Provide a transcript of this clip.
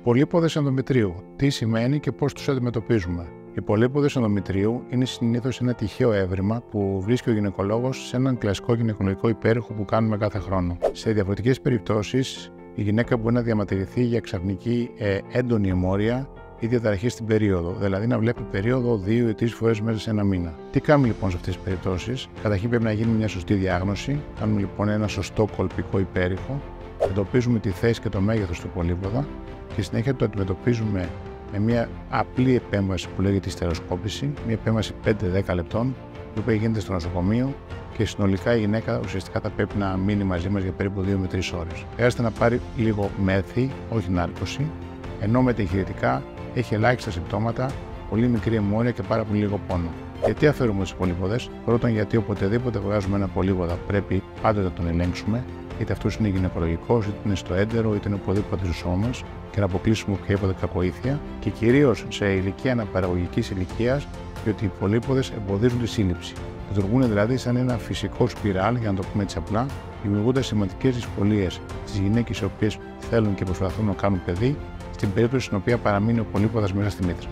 Πολύποδες ενδομητρίου. Τι σημαίνει και πώς τους αντιμετωπίζουμε. Οι πολύποδες ενδομητρίου είναι συνήθως ένα τυχαίο έβριμα που βρίσκει ο γυναικολόγος σε έναν κλασικό γυναικολογικό υπέροχο που κάνουμε κάθε χρόνο. Σε διαφορετικές περιπτώσεις, η γυναίκα μπορεί να διαμαρτυρηθεί για ξαφνική έντονη αιμόρρεια ή διαταραχή στην περίοδο, δηλαδή να βλέπει περίοδο 2 ή 3 φορές μέσα σε ένα μήνα. Τι κάνουμε λοιπόν σε αυτές τις περιπτώσεις? Καταρχήν πρέπει να γίνει μια σωστή διάγνωση. Κάνουμε λοιπόν ένα σωστό κολπικό υπέρηχο, εντοπίζουμε τη θέση και το μέγεθος του πολύποδα και συνέχεια το αντιμετωπίζουμε με μια απλή επέμβαση που λέγεται στεροσκόπηση, μια επέμβαση 5-10 λεπτών, η οποία γίνεται στο νοσοκομείο και συνολικά η γυναίκα ουσιαστικά θα πρέπει να μείνει μαζί μας για περίπου 2 με 3 ώρες. Χρειάζεται να πάρει λίγο μέθη, όχι νάρκωση, ενώ μετεγχειρητικά έχει ελάχιστα συμπτώματα, πολύ μικρή αιμόρρεια και πάρα πολύ λίγο πόνο. Γιατί αφαιρούμε τις πολύποδες? Πρώτον, γιατί οποτεδήποτε βγάζουμε ένα πολύποδα πρέπει πάντοτε να τον ελέγξουμε, είτε αυτός είναι γυναικολογικός, είτε είναι στο έντερο, είτε είναι οπουδήποτε στο σώμα μας, και να αποκλείσουμε οποιαδήποτε κακοήθεια, και κυρίως σε ηλικία αναπαραγωγικής ηλικίας, διότι οι πολύποδες εμποδίζουν τη σύλληψη. Λειτουργούν δηλαδή σαν ένα φυσικό σπιράλ, για να το πούμε έτσι απλά, δημιουργώντας σημαντικές δυσκολίες στις γυναίκες οι οποίες θέλουν και προσπαθούν να κάνουν παιδί, στην περίπτωση στην οποία παραμείνει ο πολύποδας μέσα στη μήτρα.